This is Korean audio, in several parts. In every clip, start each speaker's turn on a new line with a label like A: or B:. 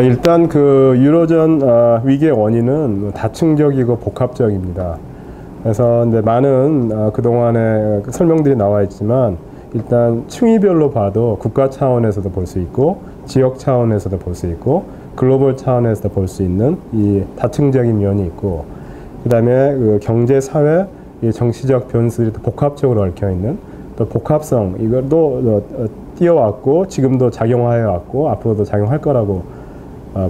A: 일단 그 유로존 위기의 원인은 다층적이고 복합적입니다. 그래서 이제 많은 그동안에 설명들이 나와 있지만 일단 층위별로 봐도 국가 차원에서도 볼 수 있고 지역 차원에서도 볼 수 있고 글로벌 차원에서도 볼 수 있는 이 다층적인 면이 있고 그 다음에 그 경제, 사회, 정치적 변수들이 또 복합적으로 얽혀 있는 또 복합성 이것도 띄어왔고 지금도 작용하여 왔고 앞으로도 작용할 거라고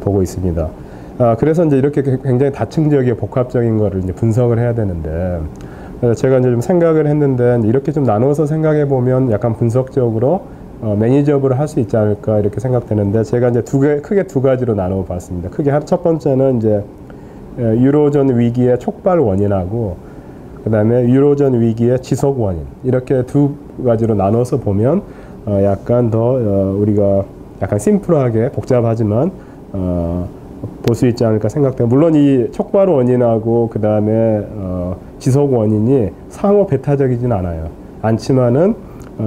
A: 보고 있습니다. 그래서 이제 이렇게 굉장히 다층적이고 복합적인 거를 이제 분석을 해야 되는데 제가 이제 좀 생각을 했는데 이렇게 좀 나눠서 생각해 보면 약간 분석적으로 매니저블을 할 수 있지 않을까 이렇게 생각되는데 제가 이제 크게 두 가지로 나눠 봤습니다. 크게 첫 번째는 이제 유로존 위기의 촉발 원인하고 그 다음에 유로존 위기의 지속 원인 이렇게 두 가지로 나눠서 보면 약간 더 우리가 약간 심플하게 복잡하지만 볼 수 있지 않을까 생각돼요. 물론 이 촉발 원인하고 그 다음에 지속 원인이 상호 배타적이진 않지만은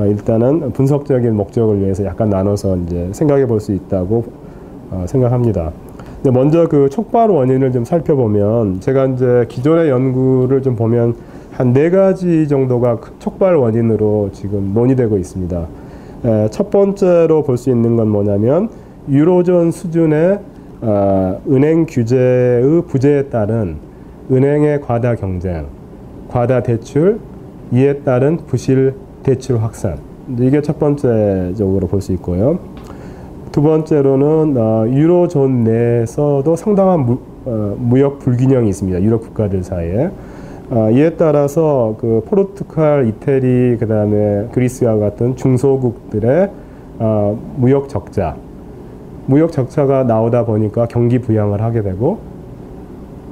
A: 일단은 분석적인 목적을 위해서 약간 나눠서 이제 생각해 볼 수 있다고 생각합니다. 근데 먼저 그 촉발 원인을 좀 살펴보면 제가 이제 기존의 연구를 좀 보면 한 4가지 정도가 촉발 원인으로 지금 논의되고 있습니다. 첫 번째로 볼 수 있는 건 뭐냐면 유로존 수준의 은행 규제의 부재에 따른 은행의 과다 경쟁, 과다 대출, 이에 따른 부실 대출 확산. 이게 첫 번째적으로 볼 수 있고요. 두 번째로는 유로존 내에서도 상당한 무역 불균형이 있습니다. 유럽 국가들 사이에. 이에 따라서 그 포르투갈, 이태리, 그 다음에 그리스와 같은 중소국들의 무역 적자가 나오다 보니까 경기 부양을 하게 되고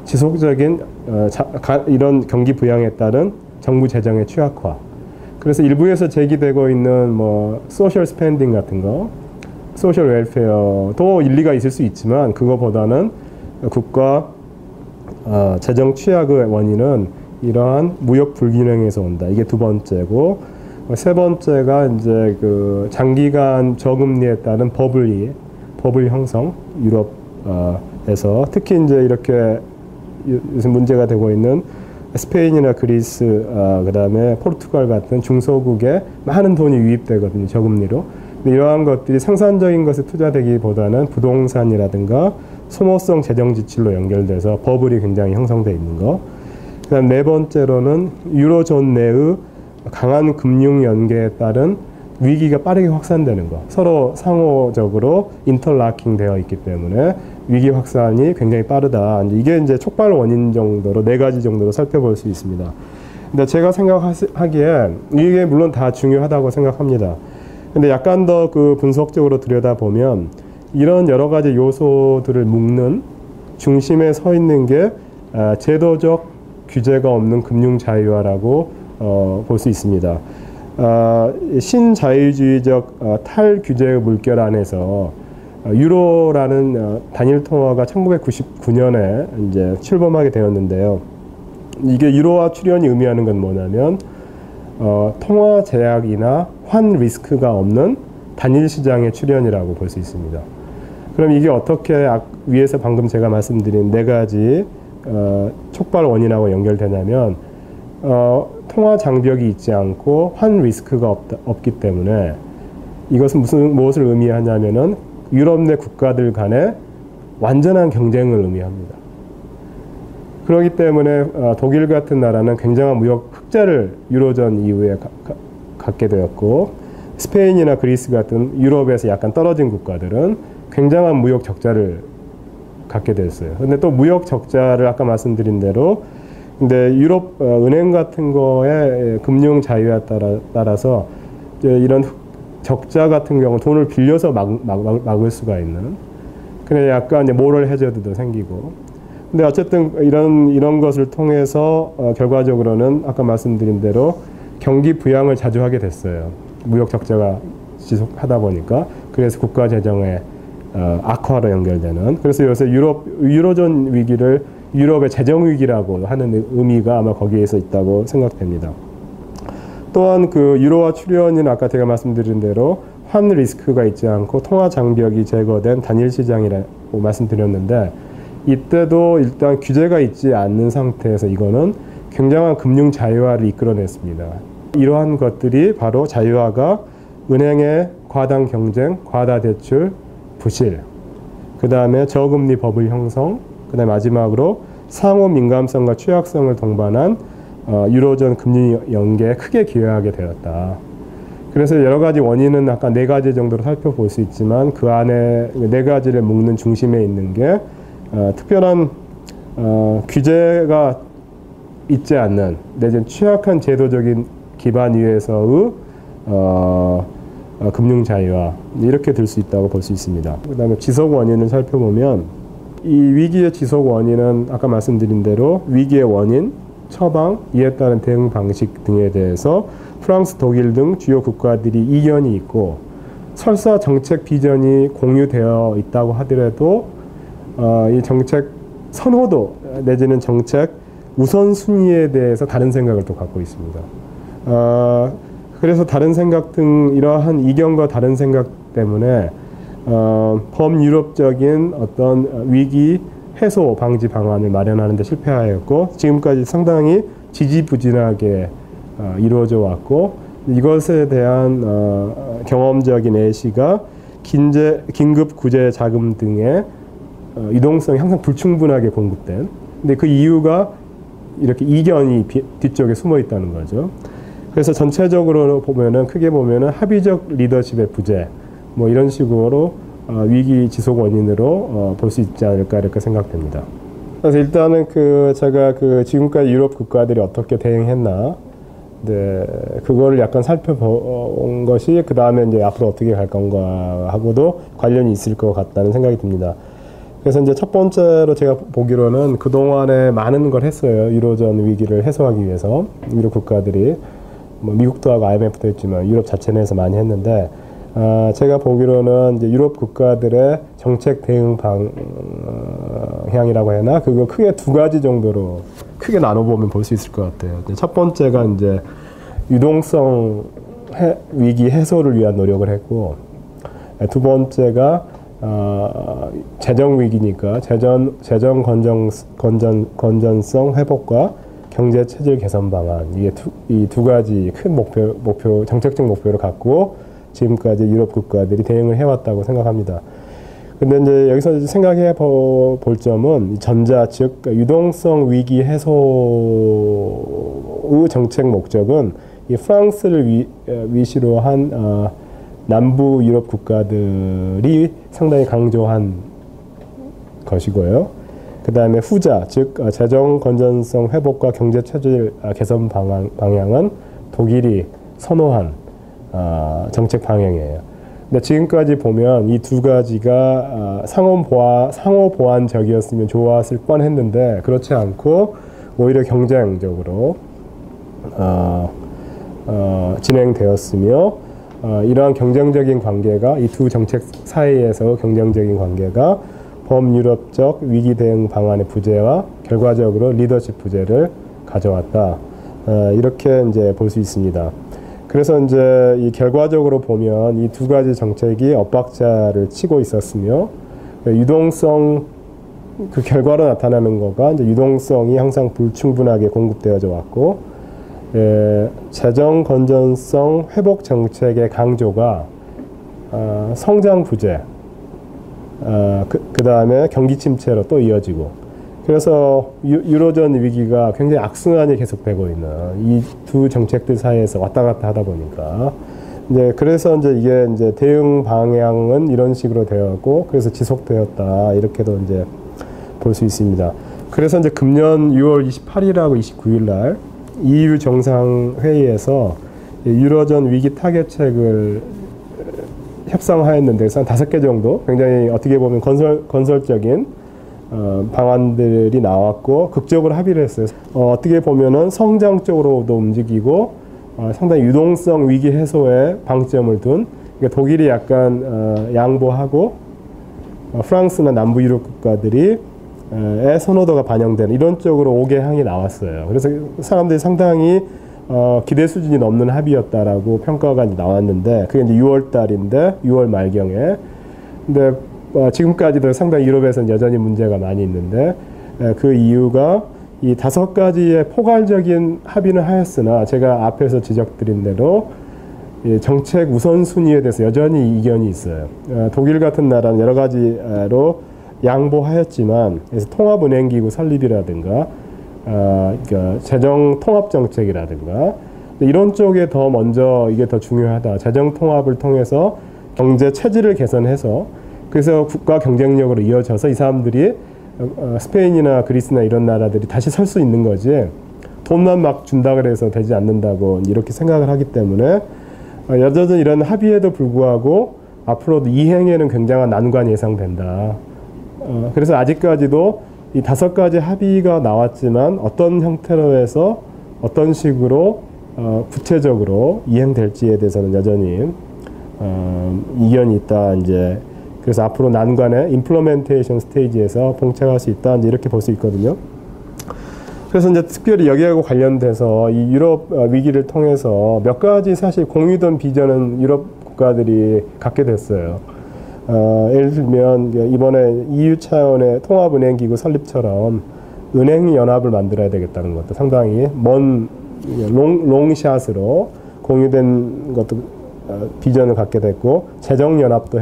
A: 지속적인 이런 경기 부양에 따른 정부 재정의 취약화. 그래서 일부에서 제기되고 있는 뭐 소셜 스펜딩 같은 거, 소셜 웰페어도 일리가 있을 수 있지만 그거보다는 국가 재정 취약의 원인은 이러한 무역 불균형에서 온다. 이게 두 번째고 세 번째가 이제 그 장기간 저금리에 따른 버블 형성 유럽에서 특히 이제 이렇게 요즘 문제가 되고 있는 스페인이나 그리스 그다음에 포르투갈 같은 중소국에 많은 돈이 유입되거든요. 저금리로. 근데 이러한 것들이 생산적인 것에 투자되기보다는 부동산이라든가 소모성 재정 지출로 연결돼서 버블이 굉장히 형성되어 있는 거. 그다음 네 번째로는 유로존 내의 강한 금융 연계에 따른 위기가 빠르게 확산되는 거. 서로 상호적으로 인터라킹 되어 있기 때문에 위기 확산이 굉장히 빠르다. 이게 이제 촉발 원인 정도로 4가지 정도로 살펴볼 수 있습니다. 근데 제가 생각하기에 이게 물론 다 중요하다고 생각합니다. 근데 약간 더 그 분석적으로 들여다보면 이런 여러 가지 요소들을 묶는 중심에 서 있는 게 제도적 규제가 없는 금융 자유화라고 볼 수 있습니다. 신자유주의적 탈규제의 물결 안에서 유로라는 단일 통화가 1999년에 이제 출범하게 되었는데요. 이게 유로화 출현이 의미하는 건 뭐냐면 통화 제약이나 환 리스크가 없는 단일 시장의 출현이라고 볼 수 있습니다. 그럼 이게 어떻게 위에서 방금 제가 말씀드린 4가지 촉발 원인하고 연결되냐면 통화 장벽이 있지 않고 환 리스크가 없기 때문에 이것은 무엇을 의미하냐면은 유럽 내 국가들 간의 완전한 경쟁을 의미합니다. 그렇기 때문에 독일 같은 나라는 굉장한 무역 흑자를 유로존 이후에 갖게 되었고 스페인이나 그리스 같은 유럽에서 약간 떨어진 국가들은 굉장한 무역 적자를 갖게 됐어요. 근데 또 무역 적자를 아까 말씀드린 대로 근데 유럽 은행 같은 거에 금융 자유에 따라서 이런 적자 같은 경우 돈을 빌려서 막을 수가 있는 그냥 약간 이제 모럴 해저드도 생기고 근데 어쨌든 이런 것을 통해서 결과적으로는 아까 말씀드린 대로 경기 부양을 자주 하게 됐어요. 무역 적자가 지속하다 보니까 그래서 국가 재정의 악화로 연결되는 그래서 요새 유로존 위기를 유럽의 재정 위기라고 하는 의미가 아마 거기에서 있다고 생각됩니다. 또한 그 유로화 출현은 아까 제가 말씀드린 대로 환 리스크가 있지 않고 통화 장벽이 제거된 단일 시장이라고 말씀드렸는데, 이때도 일단 규제가 있지 않는 상태에서 이거는 굉장한 금융 자유화를 이끌어냈습니다. 이러한 것들이 바로 자유화가 은행의 과당 경쟁, 과다 대출, 부실, 그 다음에 저금리 버블 형성, 그 다음에 마지막으로 상호 민감성과 취약성을 동반한 유로존 금리 연계에 크게 기여하게 되었다. 그래서 여러 가지 원인은 아까 4가지 정도로 살펴볼 수 있지만, 그 안에 4가지를 묶는 중심에 있는 게 특별한 규제가 있지 않는 내지는 취약한 제도적인 기반 위에서의 금융 자유화, 이렇게 들 수 있다고 볼 수 있습니다. 그 다음에 지속 원인을 살펴보면, 이 위기의 지속 원인은 아까 말씀드린 대로 위기의 원인, 처방, 이에 따른 대응 방식 등에 대해서 프랑스, 독일 등 주요 국가들이 이견이 있고, 설사 정책 비전이 공유되어 있다고 하더라도 이 정책 선호도 내지는 정책 우선순위에 대해서 다른 생각을 또 갖고 있습니다. 그래서 다른 생각 등 이러한 이견과 다른 생각 때문에 범유럽적인 어떤 위기 해소 방지 방안을 마련하는 데 실패하였고, 지금까지 상당히 지지부진하게 이루어져 왔고, 이것에 대한 경험적인 예시가 긴급 구제 자금 등의 유동성이 항상 불충분하게 공급된, 근데 그 이유가 이렇게 이견이 뒤쪽에 숨어 있다는 거죠. 그래서 전체적으로 보면은, 크게 보면은 합의적 리더십의 부재, 뭐 이런 식으로 위기 지속 원인으로 볼 수 있지 않을까, 이렇게 생각됩니다. 그래서 일단은 제가 지금까지 유럽 국가들이 어떻게 대응했나, 네, 그거를 약간 살펴본 것이 그 다음에 이제 앞으로 어떻게 갈 건가 하고도 관련이 있을 것 같다는 생각이 듭니다. 그래서 이제 첫 번째로 제가 보기로는 그동안에 많은 걸 했어요. 유로존 위기를 해소하기 위해서. 유럽 국가들이, 뭐 미국도 하고 IMF도 했지만 유럽 자체 내에서 많이 했는데, 제가 보기로는 이제 유럽 국가들의 정책 대응 방향이라고 해나, 그거 크게 2가지 정도로 크게 나눠보면 볼 수 있을 것 같아요. 첫 번째가 이제 유동성 위기 해소를 위한 노력을 했고, 두 번째가 재정 위기니까 재정 건전성 회복과 경제 체질 개선 방안, 이게 이 2가지 큰 목표, 정책적 목표를 갖고 지금까지 유럽 국가들이 대응을 해왔다고 생각합니다. 근데 이제 여기서 생각해 볼 점은 전자, 즉 유동성 위기 해소의 정책 목적은 이 프랑스를 위시로 한 남부 유럽 국가들이 상당히 강조한 것이고요. 그 다음에 후자, 즉 재정 건전성 회복과 경제 체질 개선 방향은 독일이 선호한 정책 방향이에요. 근데 지금까지 보면 이 2가지가 상호 보완적이었으면 좋았을 뻔했는데, 그렇지 않고 오히려 경쟁적으로 진행되었으며, 이러한 경쟁적인 관계가, 이 2 정책 사이에서 경쟁적인 관계가 범유럽적 위기 대응 방안의 부재와 결과적으로 리더십 부재를 가져왔다. 이렇게 이제 볼 수 있습니다. 그래서 이제 이 결과적으로 보면 이 2가지 정책이 엇박자를 치고 있었으며, 유동성, 그 결과로 나타나는 거가 이제 유동성이 항상 불충분하게 공급되어져 왔고, 재정 건전성 회복 정책의 강조가 성장 부재, 그 다음에 경기 침체로 또 이어지고, 그래서 유로존 위기가 굉장히 악순환이 계속되고 있는 이 2 정책들 사이에서 왔다 갔다 하다 보니까, 이제 그래서 이제 이게 이제 대응 방향은 이런 식으로 되었고, 그래서 지속되었다, 이렇게도 이제 볼 수 있습니다. 그래서 이제 금년 6월 28일하고 29일 날 EU 정상회의에서 유로존 위기 타겟책을 협상하였는데, 한 5개 정도 굉장히 어떻게 보면 건설적인 방안들이 나왔고, 극적으로 합의를 했어요. 어떻게 보면은 성장 쪽으로도 움직이고, 상당히 유동성 위기 해소에 방점을 둔, 그러니까 독일이 약간 양보하고, 프랑스나 남부 유럽 국가들이 의 선호도가 반영되는 이런 쪽으로 5개 항이 나왔어요. 그래서 사람들이 상당히 기대 수준이 넘는 합의였다라고 평가가 이제 나왔는데 그게 이제 6월 달인데 6월 말경에 근데 지금까지도 상당히 유럽에서는 여전히 문제가 많이 있는데 그 이유가 이 5가지의 포괄적인 합의는 하였으나 제가 앞에서 지적드린 대로 정책 우선순위에 대해서 여전히 이견이 있어요. 독일 같은 나라는 여러 가지로 양보하였지만 그래서 통합은행기구 설립이라든가 그러니까 재정 통합 정책이라든가 이런 쪽에 더 먼저 이게 더 중요하다. 재정 통합을 통해서 경제 체질을 개선해서 그래서 국가 경쟁력으로 이어져서 이 사람들이 스페인이나 그리스나 이런 나라들이 다시 설 수 있는 거지 돈만 막 준다 그래서 되지 않는다고 이렇게 생각을 하기 때문에 여전히 이런 합의에도 불구하고 앞으로도 이행에는 굉장한 난관이 예상된다. 그래서 아직까지도 이 5가지 합의가 나왔지만 어떤 형태로 해서 어떤 식으로 구체적으로 이행될지에 대해서는 여전히 이견이 있다. 이제 그래서 앞으로 난관의 임플리멘테이션 스테이지에서 봉착할 수 있다. 이제 이렇게 볼 수 있거든요. 그래서 이제 특별히 여기하고 관련돼서 이 유럽 위기를 통해서 몇 가지 사실 공유된 비전은 유럽 국가들이 갖게 됐어요. 예를 들면 이번에 EU 차원의 통합은행기구 설립처럼 은행연합을 만들어야 되겠다는 것도 상당히 먼 롱샷으로 공유된 것도 비전을 갖게 됐고 재정연합도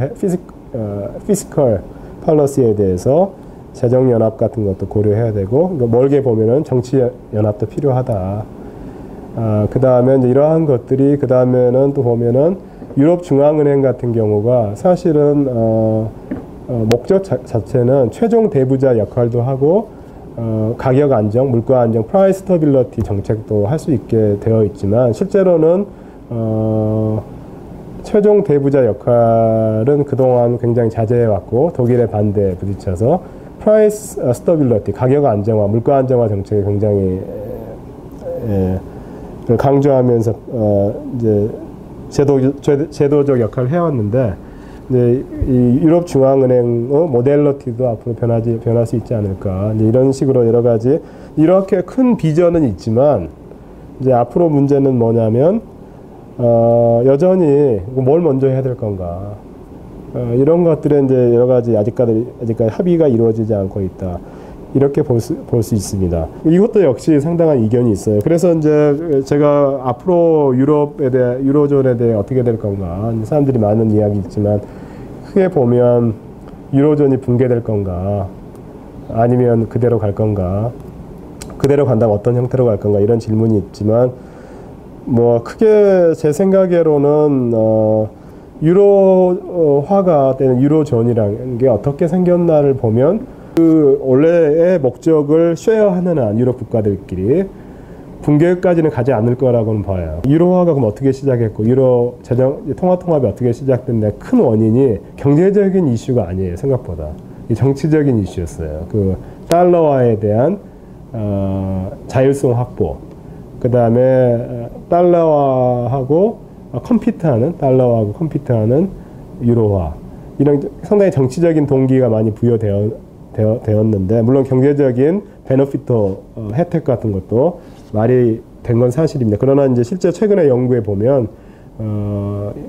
A: 피스컬 팔러시에 대해서 재정연합 같은 것도 고려해야 되고 멀게 보면은 정치연합도 필요하다. 그 다음에 이제 이러한 것들이 그 다음에는 또 보면은 유럽 중앙은행 같은 경우가 사실은 목적 자체는 최종 대부자 역할도 하고 가격 안정, 물가 안정, 프라이스 스터빌리티 정책도 할 수 있게 되어 있지만 실제로는 최종 대부자 역할은 그동안 굉장히 자제해왔고 독일의 반대에 부딪혀서 프라이스 스터빌리티, 가격 안정화, 물가 안정화 정책을 굉장히 강조하면서 이제 제도적 역할을 해왔는데 이제 이 유럽 중앙은행의 모델러티도 앞으로 변할 수 있지 않을까. 이제 이런 식으로 여러 가지 이렇게 큰 비전은 있지만 이제 앞으로 문제는 뭐냐면 여전히 뭘 먼저 해야 될 건가. 이런 것들에 이제 여러 가지 아직까지 합의가 이루어지지 않고 있다. 이렇게 볼 수 있습니다. 이것도 역시 상당한 이견이 있어요. 그래서 이제 제가 앞으로 유로존에 대해 어떻게 될 건가. 사람들이 많은 이야기 있지만 크게 보면 유로존이 붕괴될 건가. 아니면 그대로 갈 건가. 그대로 간다면 어떤 형태로 갈 건가. 이런 질문이 있지만 뭐 크게 제 생각으로는 유로화가 되는 유로존이라는 게 어떻게 생겼나를 보면 그 원래의 목적을 쉐어하는 한 유럽 국가들끼리 붕괴까지는 가지 않을 거라고는 봐요. 유로화가 그럼 어떻게 시작했고 유로 재정 통합이 어떻게 시작됐냐 큰 원인이 경제적인 이슈가 아니에요. 생각보다 정치적인 이슈였어요. 그 달러화에 대한 자율성 확보, 그 다음에 달러화하고 달러화하고 컴피트하는 유로화, 이런 상당히 정치적인 동기가 많이 부여되었는데 물론 경제적인 베너피터 혜택 같은 것도 말이 된 건 사실입니다. 그러나 이제 실제 최근의 연구에 보면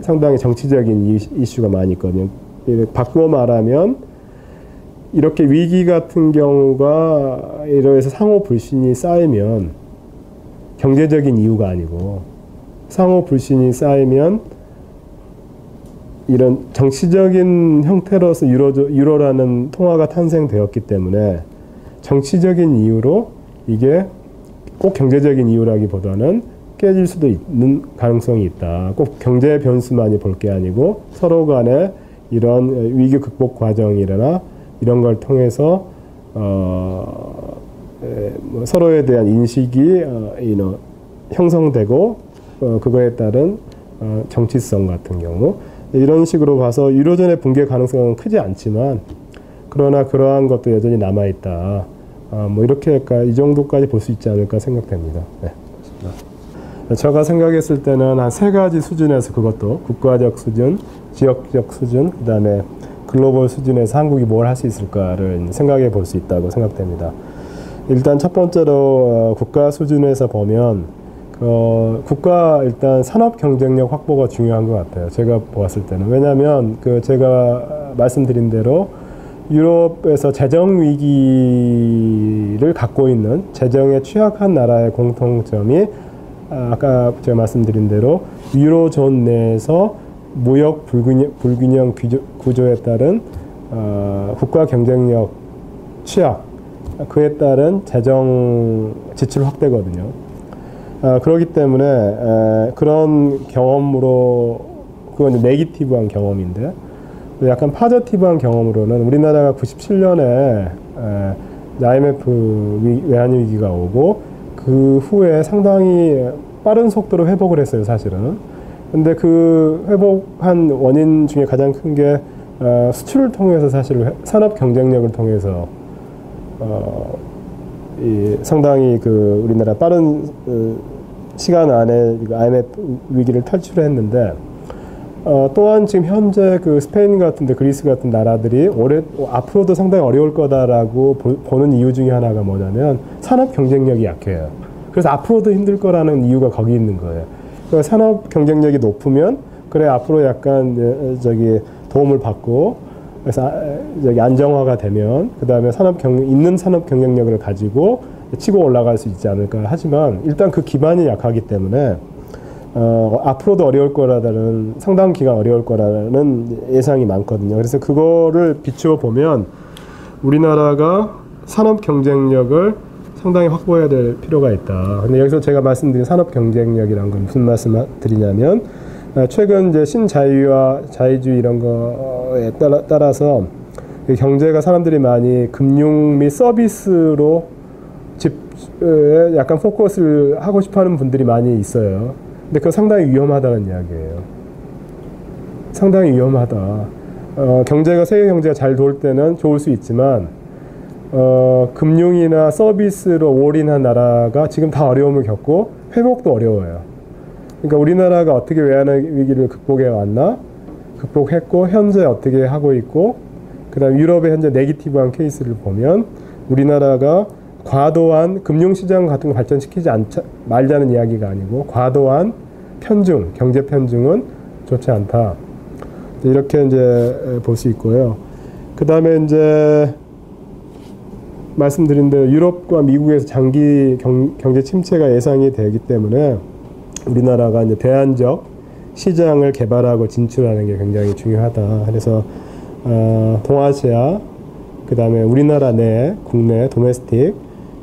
A: 상당히 정치적인 이슈가 많이 있거든요. 바꾸어 말하면 이렇게 위기 같은 경우가 이러해서 상호 불신이 쌓이면 경제적인 이유가 아니고 상호 불신이 쌓이면 이런 정치적인 형태로서 유로라는 통화가 탄생되었기 때문에 정치적인 이유로 이게 꼭 경제적인 이유라기보다는 깨질 수도 있는 가능성이 있다. 꼭 경제 변수만이 볼 게 아니고 서로 간에 이런 위기 극복 과정이나 이런 걸 통해서 서로에 대한 인식이 형성되고 그거에 따른 정치성 같은 경우 이런 식으로 봐서 유로존의 붕괴 가능성은 크지 않지만 그러나 그러한 것도 여전히 남아있다. 뭐 이렇게 이 정도까지 볼 수 있지 않을까 생각됩니다. 네. 제가 생각했을 때는 한 3가지 수준에서 그것도 국가적 수준, 지역적 수준, 그 다음에 글로벌 수준에서 한국이 뭘 할 수 있을까를 생각해 볼 수 있다고 생각됩니다. 일단 첫 번째로 국가 수준에서 보면 국가 일단 산업 경쟁력 확보가 중요한 것 같아요. 제가 보았을 때는. 왜냐하면 제가 말씀드린 대로 유럽에서 재정 위기를 갖고 있는 재정에 취약한 나라의 공통점이 아까 제가 말씀드린 대로 유로존 내에서 무역 불균형 구조에 따른 국가 경쟁력 취약, 그에 따른 재정 지출 확대거든요. 그렇기 때문에 그런 경험으로, 그건 이제 네기티브한 경험인데, 약간 파저티브한 경험으로는 우리나라가 97년에 IMF 외환위기가 오고 그 후에 상당히 빠른 속도로 회복을 했어요, 사실은. 근데 그 회복한 원인 중에 가장 큰 게 수출을 통해서, 사실 산업 경쟁력을 통해서 상당히 우리나라 빠른 시간 안에 IMF 위기를 탈출했는데, 또한 지금 현재 스페인 같은데 그리스 같은 나라들이 앞으로도 상당히 어려울 거다라고 보는 이유 중에 하나가 뭐냐면 산업 경쟁력이 약해요. 그래서 앞으로도 힘들 거라는 이유가 거기 있는 거예요. 그러니까 산업 경쟁력이 높으면 그래 앞으로 약간 도움을 받고, 그래서 안정화가 되면 그 다음에 있는 산업 경쟁력을 가지고 치고 올라갈 수 있지 않을까. 하지만 일단 그 기반이 약하기 때문에 앞으로도 어려울 거라는, 상당 기간 어려울 거라는 예상이 많거든요. 그래서 그거를 비추어 보면 우리나라가 산업 경쟁력을 상당히 확보해야 될 필요가 있다. 근데 여기서 제가 말씀드린 산업 경쟁력이란 건 무슨 말씀을 드리냐면, 최근 이제 신자유와 자유주의 이런 거에 따라서 경제가 사람들이 많이 금융 및 서비스로 약간 포커스를 하고 싶어 하는 분들이 많이 있어요. 근데 그건 상당히 위험하다는 이야기예요. 상당히 위험하다. 세계 경제가 잘 돌 때는 좋을 수 있지만, 금융이나 서비스로 올인한 나라가 지금 다 어려움을 겪고 회복도 어려워요. 그러니까 우리나라가 어떻게 외환 위기를 극복해 왔나? 극복했고 현재 어떻게 하고 있고, 그 다음 유럽의 현재 네기티브한 케이스를 보면 우리나라가 과도한 금융시장 같은 거 발전시키지 말자는 이야기가 아니고 과도한 편중, 경제 편중은 좋지 않다. 이렇게 이제 볼 수 있고요. 그 다음에 이제 말씀드린 대로 유럽과 미국에서 장기 경제 침체가 예상이 되기 때문에 우리나라가 이제 대안적 시장을 개발하고 진출하는 게 굉장히 중요하다. 그래서 동아시아, 그 다음에 우리나라 내 국내 도메스틱,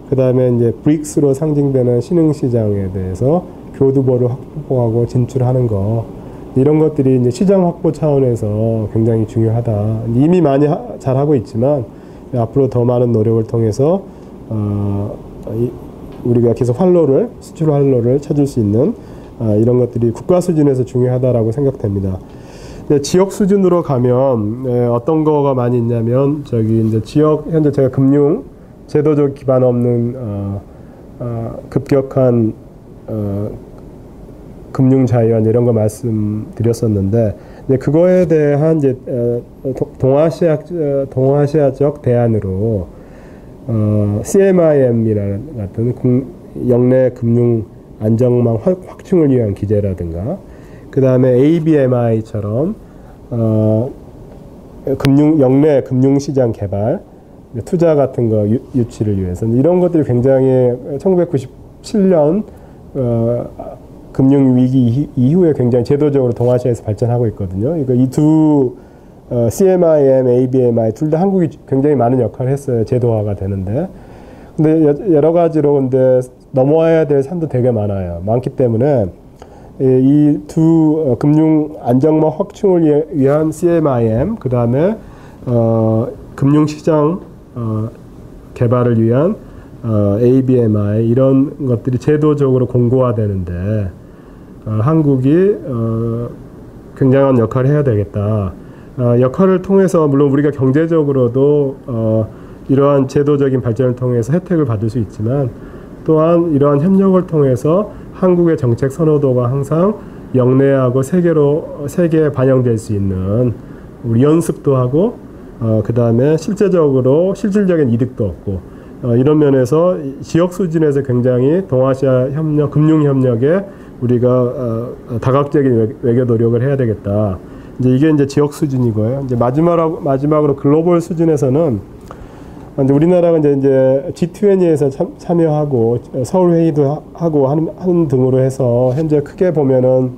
A: 그 다음에 이제 브릭스로 상징되는 신흥시장에 대해서 교두보를 확보하고 진출하는 거, 이런 것들이 이제 시장 확보 차원에서 굉장히 중요하다. 이미 많이 잘하고 있지만 앞으로 더 많은 노력을 통해서 우리가 계속 수출 활로를 찾을 수 있는 이런 것들이 국가 수준에서 중요하다라고 생각됩니다. 지역 수준으로 가면 어떤 거가 많이 있냐면, 이제 현재 제가 금융 제도적 기반 없는 급격한 금융 자유화 이런 거 말씀드렸었는데, 그거에 대한 이제 동아시아적 대안으로 CMIM이라는 같은 영내 금융 안정망 확충을 위한 기재라든가, 그 다음에 ABMI처럼 영내 금융시장 개발, 투자 같은 거 유치를 위해서, 이런 것들이 굉장히 1997년 금융위기 이후에 굉장히 제도적으로 동아시아에서 발전하고 있거든요. 그러니까 이 두 CMIM, ABMI 둘 다 한국이 굉장히 많은 역할을 했어요. 제도화가 되는데. 근데 여러 가지로 근데 넘어와야 될 산도 되게 많기 때문에 이 두 금융 안정망 확충을 위한 CMIM, 그 다음에 금융시장 개발을 위한 ABMI, 이런 것들이 제도적으로 공고화되는데 한국이 굉장한 역할을 해야 되겠다. 역할을 통해서 물론 우리가 경제적으로도 이러한 제도적인 발전을 통해서 혜택을 받을 수 있지만, 또한 이러한 협력을 통해서 한국의 정책 선호도가 항상 영내하고 세계에 반영될 수 있는, 우리 연습도 하고 그 다음에 실질적인 이득도 얻고, 이런 면에서 지역 수준에서 굉장히 동아시아 협력, 금융 협력에 우리가 다각적인 외교 노력을 해야 되겠다. 이게 이제 지역 수준이고요. 이제 마지막으로 글로벌 수준에서는 이제 우리나라가 이제 G20에서 참여하고 서울 회의도 하고 하는 등으로 해서 현재 크게 보면은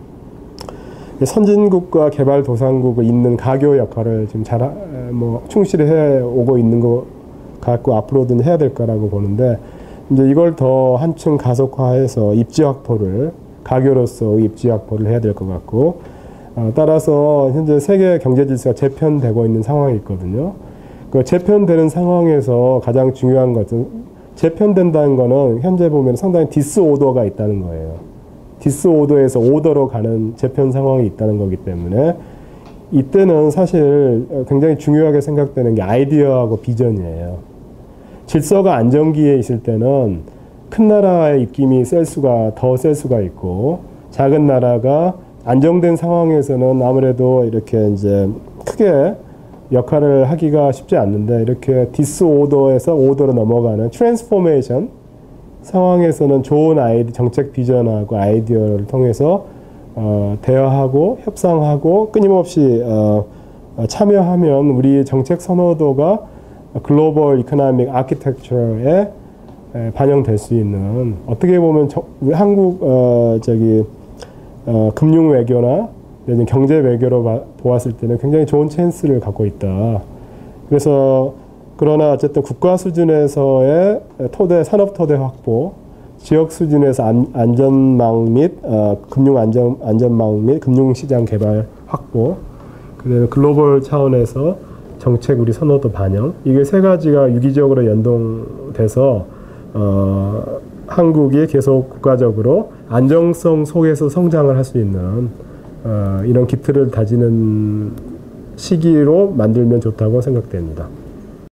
A: 선진국과 개발도상국을 잇는 가교 역할을 지금 충실히 해 오고 있는 것 같고 앞으로도 해야 될 거라고 보는데 이제 이걸 더 한층 가속화해서 입지 확보를 가교로서 입지 확보를 해야 될 것 같고 따라서 현재 세계 경제 질서가 재편되고 있는 상황이 있거든요. 그 재편되는 상황에서 가장 중요한 것은 재편된다는 거는 현재 보면 상당히 디스오더가 있다는 거예요. 디스오더에서 오더로 가는 재편 상황이 있다는 거기 때문에 이때는 사실 굉장히 중요하게 생각되는 게 아이디어하고 비전이에요. 질서가 안정기에 있을 때는 큰 나라의 입김이 더 셀 수가 있고 작은 나라가 안정된 상황에서는 아무래도 이렇게 이제 크게 역할을 하기가 쉽지 않는데 이렇게 디스오더에서 오더로 넘어가는 트랜스포메이션 상황에서는 좋은 정책 비전하고 아이디어를 통해서 대화하고 협상하고 끊임없이 참여하면 우리 정책 선호도가 글로벌 이코노믹 아키텍처에 반영될 수 있는 어떻게 보면 한국 금융 외교나 경제 외교로 보았을 때는 굉장히 좋은 찬스를 갖고 있다. 그래서 그러나 어쨌든 국가 수준에서의 산업 토대 확보, 지역 수준에서 안전망 및 금융 안전망 및 금융시장 개발 확보, 그다음에 글로벌 차원에서 정책 우리 선호도 반영, 이게 세 가지가 유기적으로 연동돼서 한국이 계속 국가적으로 안정성 속에서 성장을 할 수 있는 이런 기틀을 다지는 시기로 만들면 좋다고 생각됩니다.